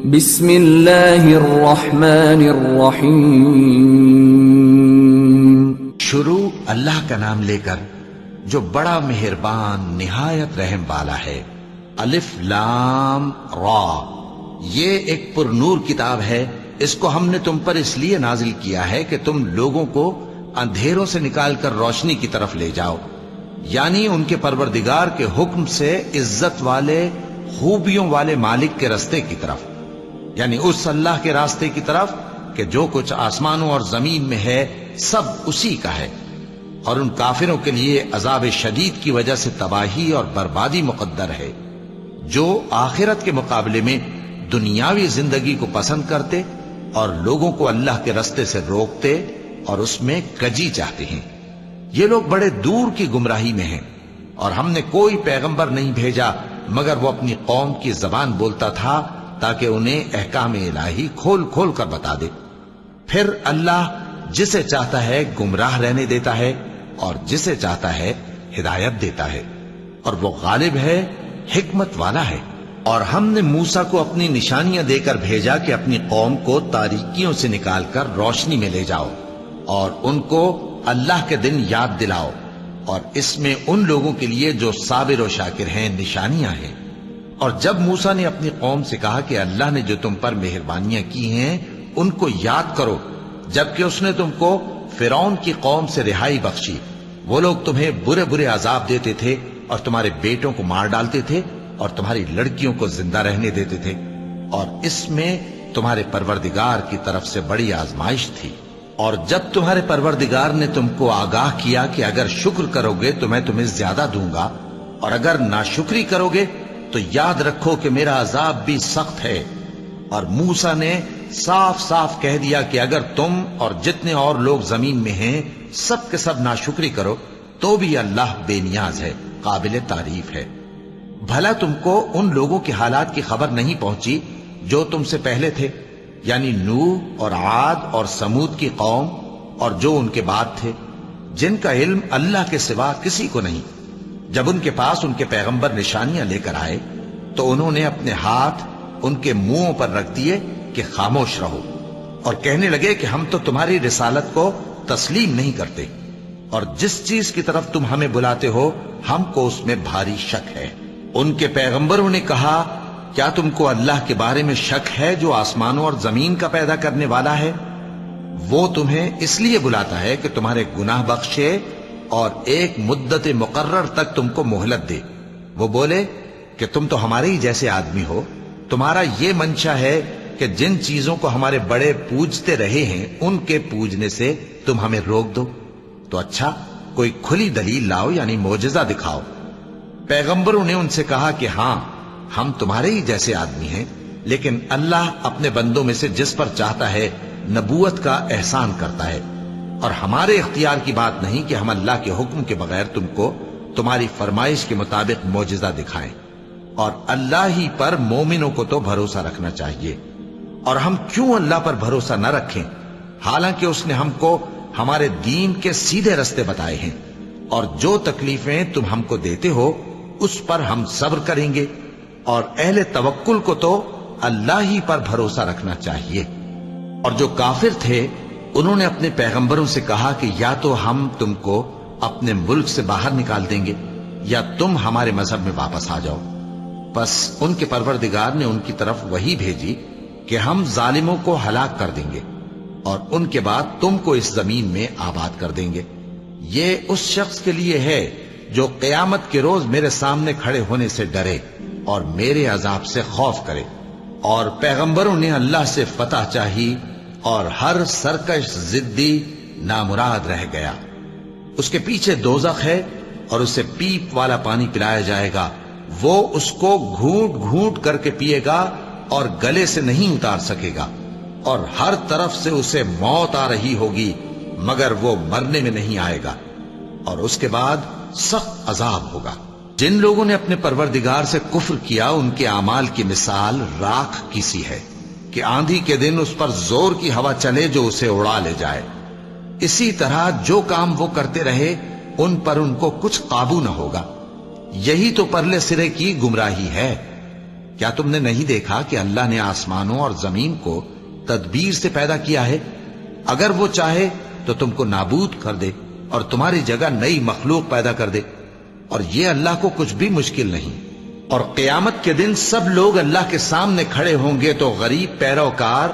بسم اللہ الرحمن الرحیم. شروع اللہ کا نام لے کر جو بڑا مہربان نہایت رحم والا ہے. الف لام را، یہ ایک پر نور کتاب ہے. اس کو ہم نے تم پر اس لیے نازل کیا ہے کہ تم لوگوں کو اندھیروں سے نکال کر روشنی کی طرف لے جاؤ، یعنی ان کے پروردگار کے حکم سے عزت والے خوبیوں والے مالک کے راستے کی طرف، یعنی اس اللہ کے راستے کی طرف کہ جو کچھ آسمانوں اور زمین میں ہے سب اسی کا ہے. اور ان کافروں کے لیے عذاب شدید کی وجہ سے تباہی اور بربادی مقدر ہے، جو آخرت کے مقابلے میں دنیاوی زندگی کو پسند کرتے اور لوگوں کو اللہ کے راستے سے روکتے اور اس میں کجی چاہتے ہیں. یہ لوگ بڑے دور کی گمراہی میں ہیں، اور ہم نے کوئی پیغمبر نہیں بھیجا مگر وہ اپنی قوم کی زبان بولتا تھا تاکہ انہیں احکام الہی کھول کھول کر بتا دے. پھر اللہ جسے چاہتا ہے گمراہ رہنے دیتا ہے اور جسے چاہتا ہے ہدایت دیتا ہے، اور وہ غالب ہے، حکمت والا ہے. اور ہم نے موسیٰ کو اپنی نشانیاں دے کر بھیجا کہ اپنی قوم کو تاریکیوں سے نکال کر روشنی میں لے جاؤ اور ان کو اللہ کے دن یاد دلاؤ، اور اس میں ان لوگوں کے لیے جو صابر و شاکر ہیں نشانیاں ہیں. اور جب موسیٰ نے اپنی قوم سے کہا کہ اللہ نے جو تم پر مہربانیاں کی ہیں ان کو یاد کرو، جبکہ اس نے تم کو فرعون کی قوم سے رہائی بخشی. وہ لوگ تمہیں برے برے عذاب دیتے تھے اور تمہارے بیٹوں کو مار ڈالتے تھے اور تمہاری لڑکیوں کو زندہ رہنے دیتے تھے، اور اس میں تمہارے پروردگار کی طرف سے بڑی آزمائش تھی. اور جب تمہارے پروردگار نے تم کو آگاہ کیا کہ اگر شکر کرو گے تو میں تمہیں زیادہ دوں گا، اور اگر ناشکری کرو گے تو یاد رکھو کہ میرا عذاب بھی سخت ہے. اور موسیٰ نے صاف صاف کہہ دیا کہ اگر تم اور جتنے اور لوگ زمین میں ہیں سب کے سب ناشکری کرو تو بھی اللہ بے نیاز ہے، قابل تعریف ہے. بھلا تم کو ان لوگوں کے حالات کی خبر نہیں پہنچی جو تم سے پہلے تھے، یعنی نوح اور عاد اور سمود کی قوم اور جو ان کے بعد تھے، جن کا علم اللہ کے سوا کسی کو نہیں. جب ان کے پاس ان کے پیغمبر نشانیاں لے کر آئے تو انہوں نے اپنے ہاتھ ان کے منہوں پر رکھ دیے کہ خاموش رہو، اور کہنے لگے کہ ہم تو تمہاری رسالت کو تسلیم نہیں کرتے، اور جس چیز کی طرف تم ہمیں بلاتے ہو ہم کو اس میں بھاری شک ہے. ان کے پیغمبروں نے کہا کیا تم کو اللہ کے بارے میں شک ہے جو آسمانوں اور زمین کا پیدا کرنے والا ہے؟ وہ تمہیں اس لیے بلاتا ہے کہ تمہارے گناہ بخشے اور ایک مدت مقرر تک تم کو مہلت دے. وہ بولے کہ تم تو ہمارے ہی جیسے آدمی ہو، تمہارا یہ منشا ہے کہ جن چیزوں کو ہمارے بڑے پوجتے رہے ہیں ان کے پوجنے سے تم ہمیں روک دو. تو اچھا کوئی کھلی دلیل لاؤ، یعنی معجزہ دکھاؤ. پیغمبروں نے ان سے کہا کہ ہاں ہم تمہارے ہی جیسے آدمی ہیں، لیکن اللہ اپنے بندوں میں سے جس پر چاہتا ہے نبوت کا احسان کرتا ہے، اور ہمارے اختیار کی بات نہیں کہ ہم اللہ کے حکم کے بغیر تم کو تمہاری فرمائش کے مطابق معجزہ دکھائیں. اور اللہ ہی پر مومنوں کو تو بھروسہ رکھنا چاہیے. اور ہم کیوں اللہ پر بھروسہ نہ رکھیں حالانکہ اس نے ہم کو ہمارے دین کے سیدھے رستے بتائے ہیں، اور جو تکلیفیں تم ہم کو دیتے ہو اس پر ہم صبر کریں گے. اور اہل توکل کو تو اللہ ہی پر بھروسہ رکھنا چاہیے. اور جو کافر تھے انہوں نے اپنے پیغمبروں سے کہا کہ یا تو ہم تم کو اپنے ملک سے باہر نکال دیں گے یا تم ہمارے مذہب میں واپس آ جاؤ. پس ان کے پروردگار نے ان کی طرف وحی بھیجی کہ ہم ظالموں کو ہلاک کر دیں گے اور ان کے بعد تم کو اس زمین میں آباد کر دیں گے. یہ اس شخص کے لیے ہے جو قیامت کے روز میرے سامنے کھڑے ہونے سے ڈرے اور میرے عذاب سے خوف کرے. اور پیغمبروں نے اللہ سے فتح چاہی اور ہر سرکش ضدی نامراد رہ گیا. اس کے پیچھے دوزخ ہے اور اسے پیپ والا پانی پلایا جائے گا. وہ اس کو گھونٹ گھونٹ کر کے پیے گا اور گلے سے نہیں اتار سکے گا، اور ہر طرف سے اسے موت آ رہی ہوگی مگر وہ مرنے میں نہیں آئے گا، اور اس کے بعد سخت عذاب ہوگا. جن لوگوں نے اپنے پروردگار سے کفر کیا ان کے اعمال کی مثال راکھ کی سی ہے کہ آندھی کے دن اس پر زور کی ہوا چلے جو اسے اڑا لے جائے. اسی طرح جو کام وہ کرتے رہے ان پر ان کو کچھ قابو نہ ہوگا. یہی تو پرلے سرے کی گمراہی ہے. کیا تم نے نہیں دیکھا کہ اللہ نے آسمانوں اور زمین کو تدبیر سے پیدا کیا ہے؟ اگر وہ چاہے تو تم کو نابود کر دے اور تمہاری جگہ نئی مخلوق پیدا کر دے، اور یہ اللہ کو کچھ بھی مشکل نہیں۔ اور قیامت کے دن سب لوگ اللہ کے سامنے کھڑے ہوں گے تو غریب پیروکار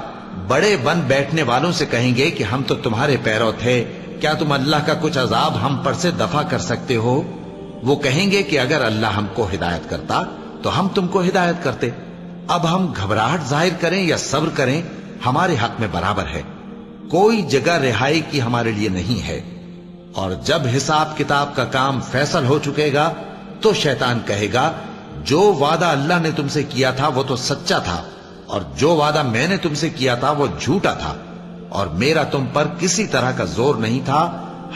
بڑے بن بیٹھنے والوں سے کہیں گے کہ ہم تو تمہارے پیرو تھے، کیا تم اللہ کا کچھ عذاب ہم پر سے دفع کر سکتے ہو؟ وہ کہیں گے کہ اگر اللہ ہم کو ہدایت کرتا تو ہم تم کو ہدایت کرتے۔ اب ہم گھبراہٹ ظاہر کریں یا صبر کریں، ہمارے حق میں برابر ہے، کوئی جگہ رہائی کی ہمارے لیے نہیں ہے۔ اور جب حساب کتاب کا کام فیصل ہو چکے گا تو شیطان کہے گا جو وعدہ اللہ نے تم سے کیا تھا وہ تو سچا تھا، اور جو وعدہ میں نے تم سے کیا تھا وہ جھوٹا تھا، اور میرا تم پر کسی طرح کا زور نہیں تھا۔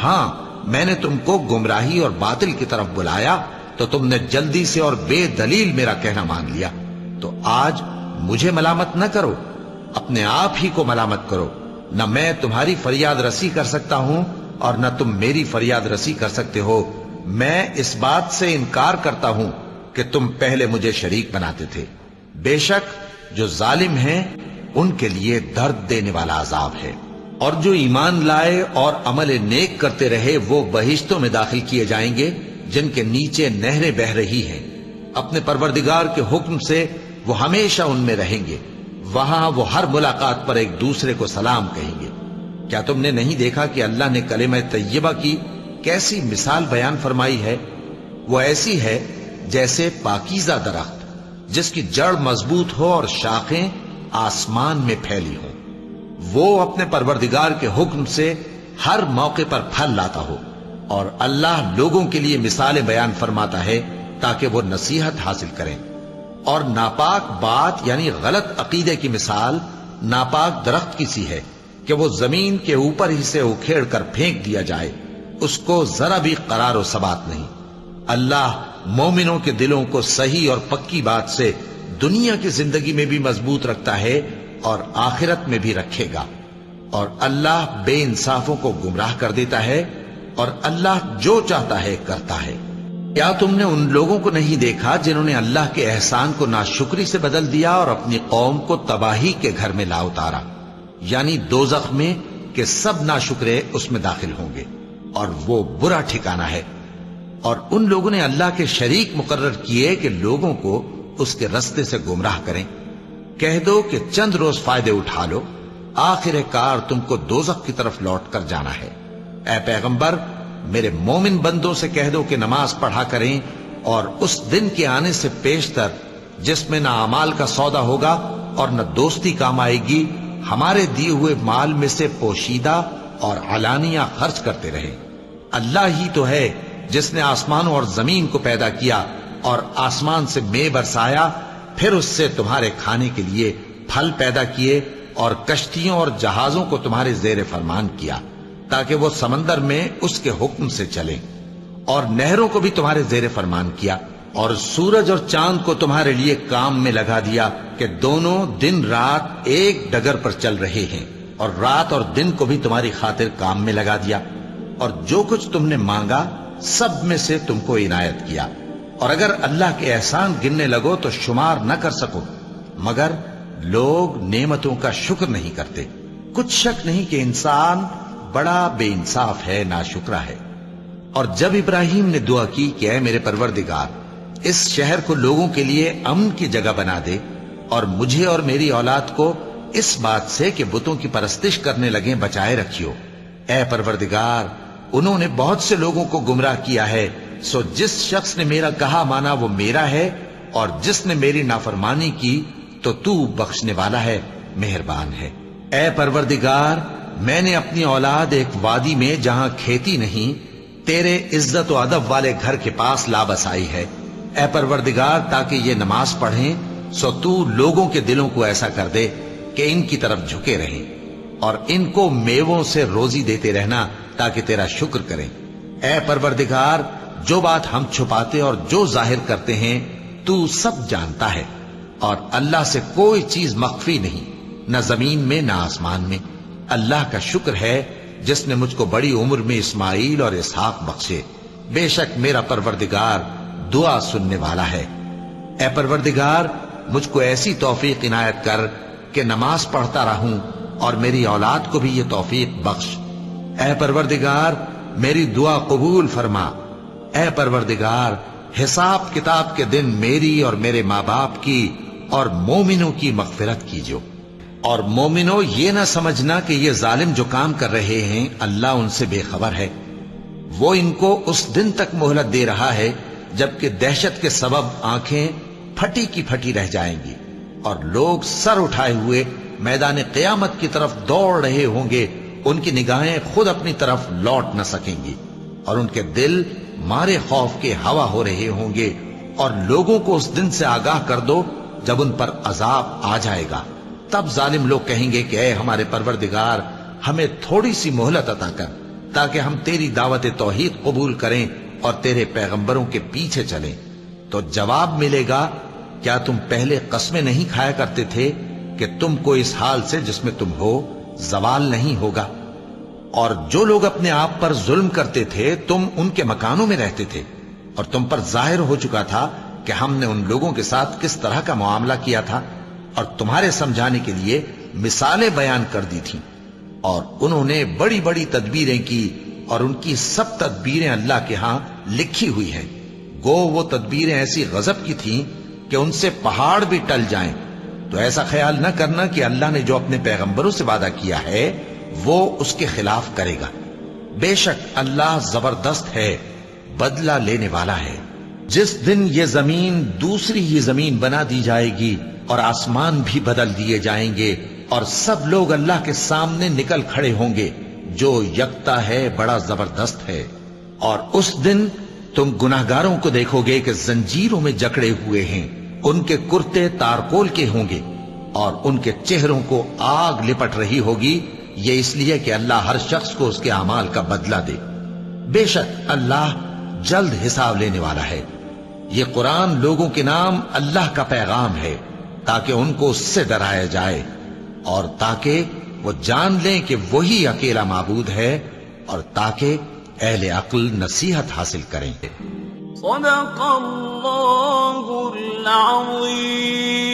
ہاں، میں نے تم کو گمراہی اور باطل کی طرف بلایا تو تم نے جلدی سے اور بے دلیل میرا کہنا مان لیا۔ تو آج مجھے ملامت نہ کرو، اپنے آپ ہی کو ملامت کرو۔ نہ میں تمہاری فریاد رسی کر سکتا ہوں اور نہ تم میری فریاد رسی کر سکتے ہو۔ میں اس بات سے انکار کرتا ہوں کہ تم پہلے مجھے شریک بناتے تھے۔ بے شک جو ظالم ہیں ان کے لیے درد دینے والا عذاب ہے۔ اور جو ایمان لائے اور عمل نیک کرتے رہے وہ بہشتوں میں داخل کیے جائیں گے جن کے نیچے نہریں بہہ رہی ہیں۔ اپنے پروردگار کے حکم سے وہ ہمیشہ ان میں رہیں گے، وہاں وہ ہر ملاقات پر ایک دوسرے کو سلام کہیں گے۔ کیا تم نے نہیں دیکھا کہ اللہ نے کلمہ طیبہ کی کیسی مثال بیان فرمائی ہے؟ وہ ایسی ہے جیسے پاکیزہ درخت جس کی جڑ مضبوط ہو اور شاخیں آسمان میں پھیلی ہوں، وہ اپنے پروردگار کے حکم سے ہر موقع پر پھل لاتا ہو۔ اور اللہ لوگوں کے لیے مثالیں بیان فرماتا ہے تاکہ وہ نصیحت حاصل کریں۔ اور ناپاک بات یعنی غلط عقیدے کی مثال ناپاک درخت کی سی ہے کہ وہ زمین کے اوپر ہی سے اکھیڑ کر پھینک دیا جائے، اس کو ذرا بھی قرار و ثبات نہیں۔ اللہ مومنوں کے دلوں کو صحیح اور پکی بات سے دنیا کی زندگی میں بھی مضبوط رکھتا ہے اور آخرت میں بھی رکھے گا۔ اور اللہ بے انصافوں کو گمراہ کر دیتا ہے، اور اللہ جو چاہتا ہے کرتا ہے۔ کیا تم نے ان لوگوں کو نہیں دیکھا جنہوں نے اللہ کے احسان کو ناشکری سے بدل دیا اور اپنی قوم کو تباہی کے گھر میں لا اتارا، یعنی دوزخ میں، کہ سب ناشکرے اس میں داخل ہوں گے اور وہ برا ٹھکانہ ہے۔ اور ان لوگوں نے اللہ کے شریک مقرر کیے کہ لوگوں کو اس کے رستے سے گمراہ کریں۔ کہہ دو کہ چند روز فائدے اٹھا لو، آخر کار تم کو دوزخ کی طرف لوٹ کر جانا ہے۔ اے پیغمبر، میرے مومن بندوں سے کہہ دو کہ نماز پڑھا کریں، اور اس دن کے آنے سے پیشتر جس میں نہ اعمال کا سودا ہوگا اور نہ دوستی کام آئے گی، ہمارے دیے ہوئے مال میں سے پوشیدہ اور علانیہ خرچ کرتے رہے۔ اللہ ہی تو ہے جس نے آسمانوں اور زمین کو پیدا کیا اور آسمان سے مے برسایا، پھر اس سے تمہارے کھانے کے لیے پھل پیدا کیے اور کشتیوں اور جہازوں کو تمہارے زیر فرمان کیا تاکہ وہ سمندر میں اس کے حکم سے چلیں، اور نہروں کو بھی تمہارے زیر فرمان کیا، اور سورج اور چاند کو تمہارے لیے کام میں لگا دیا کہ دونوں دن رات ایک ڈگر پر چل رہے ہیں، اور رات اور دن کو بھی تمہاری خاطر کام میں لگا دیا، اور جو کچھ تم نے مانگا سب میں سے تم کو عنایت کیا۔ اور اگر اللہ کے احسان گننے لگو تو شمار نہ کر سکو، مگر لوگ نعمتوں کا شکر نہیں کرتے۔ کچھ شک نہیں کہ انسان بڑا بے انصاف ہے، ناشکرا ہے۔ اور جب ابراہیم نے دعا کی کہ اے میرے پروردگار، اس شہر کو لوگوں کے لیے امن کی جگہ بنا دے، اور مجھے اور میری اولاد کو اس بات سے کہ بتوں کی پرستش کرنے لگیں بچائے رکھیو۔ اے پروردگار، انہوں نے بہت سے لوگوں کو گمراہ کیا ہے، سو جس شخص نے میرا کہا مانا وہ میرا ہے، اور جس نے میری نافرمانی کی تو تو بخشنے والا ہے، مہربان ہے۔ اے پروردگار، میں نے اپنی اولاد ایک وادی میں جہاں کھیتی نہیں، تیرے عزت و ادب والے گھر کے پاس لا بسائی ہے۔ اے پروردگار، تاکہ یہ نماز پڑھیں، سو تو لوگوں کے دلوں کو ایسا کر دے کہ ان کی طرف جھکے رہیں، اور ان کو میووں سے روزی دیتے رہنا تاکہ تیرا شکر کریں۔ اے پروردگار، جو بات ہم چھپاتے اور جو ظاہر کرتے ہیں تو سب جانتا ہے، اور اللہ سے کوئی چیز مخفی نہیں، نہ زمین میں نہ آسمان میں۔ اللہ کا شکر ہے جس نے مجھ کو بڑی عمر میں اسماعیل اور اسحاق بخشے، بے شک میرا پروردگار دعا سننے والا ہے۔ اے پروردگار، مجھ کو ایسی توفیق عنایت کر کہ نماز پڑھتا رہوں اور میری اولاد کو بھی یہ توفیق بخش۔ اے پروردگار میری دعا قبول فرما۔ اے پروردگار حساب کتاب کے دن میری اور میرے ماں باپ کی اور مومنوں کی مغفرت کیجو۔ اور مومنوں یہ نہ سمجھنا کہ یہ ظالم جو کام کر رہے ہیں اللہ ان سے بے خبر ہے، وہ ان کو اس دن تک مہلت دے رہا ہے جبکہ دہشت کے سبب آنکھیں پھٹی کی پھٹی رہ جائیں گی اور لوگ سر اٹھائے ہوئے میدان قیامت کی طرف دوڑ رہے ہوں گے، ان کی نگاہیں خود اپنی طرف لوٹ نہ سکیں گی اور ان کے دل مارے خوف کے ہوا ہو رہے ہوں گے۔ اور لوگوں کو اس دن سے آگاہ کر دو جب ان پر عذاب آ جائے گا، تب ظالم لوگ کہیں گے کہ اے ہمارے پروردگار ہمیں تھوڑی سی مہلت عطا کر تاکہ ہم تیری دعوت توحید قبول کریں اور تیرے پیغمبروں کے پیچھے چلیں۔ تو جواب ملے گا کیا تم پہلے قسمیں نہیں کھایا کرتے تھے کہ تم کو اس حال سے جس میں تم ہو زوال نہیں ہوگا؟ اور جو لوگ اپنے آپ پر ظلم کرتے تھے تم ان کے مکانوں میں رہتے تھے اور تم پر ظاہر ہو چکا تھا کہ ہم نے ان لوگوں کے ساتھ کس طرح کا معاملہ کیا تھا اور تمہارے سمجھانے کے لیے مثالیں بیان کر دی تھیں۔ اور انہوں نے بڑی بڑی تدبیریں کی اور ان کی سب تدبیریں اللہ کے ہاں لکھی ہوئی ہیں، گو وہ تدبیریں ایسی غضب کی تھیں کہ ان سے پہاڑ بھی ٹل جائیں۔ تو ایسا خیال نہ کرنا کہ اللہ نے جو اپنے پیغمبروں سے وعدہ کیا ہے وہ اس کے خلاف کرے گا۔ بے شک اللہ زبردست ہے، بدلہ لینے والا ہے۔ جس دن یہ زمین دوسری ہی زمین بنا دی جائے گی اور آسمان بھی بدل دیے جائیں گے اور سب لوگ اللہ کے سامنے نکل کھڑے ہوں گے جو یکتا ہے بڑا زبردست ہے۔ اور اس دن تم گناہگاروں کو دیکھو گے کہ زنجیروں میں جکڑے ہوئے ہیں، ان کے کرتے تارکول کے ہوں گے اور ان کے چہروں کو آگ لپٹ رہی ہوگی، یہ اس لیے کہ اللہ ہر شخص کو اس کے اعمال کا بدلہ دے۔ بے شک اللہ جلد حساب لینے والا ہے۔ یہ قرآن لوگوں کے نام اللہ کا پیغام ہے تاکہ ان کو اس سے ڈرایا جائے اور تاکہ وہ جان لیں کہ وہی اکیلا معبود ہے اور تاکہ اہل عقل نصیحت حاصل کریں۔ صدق اللہ العظیم۔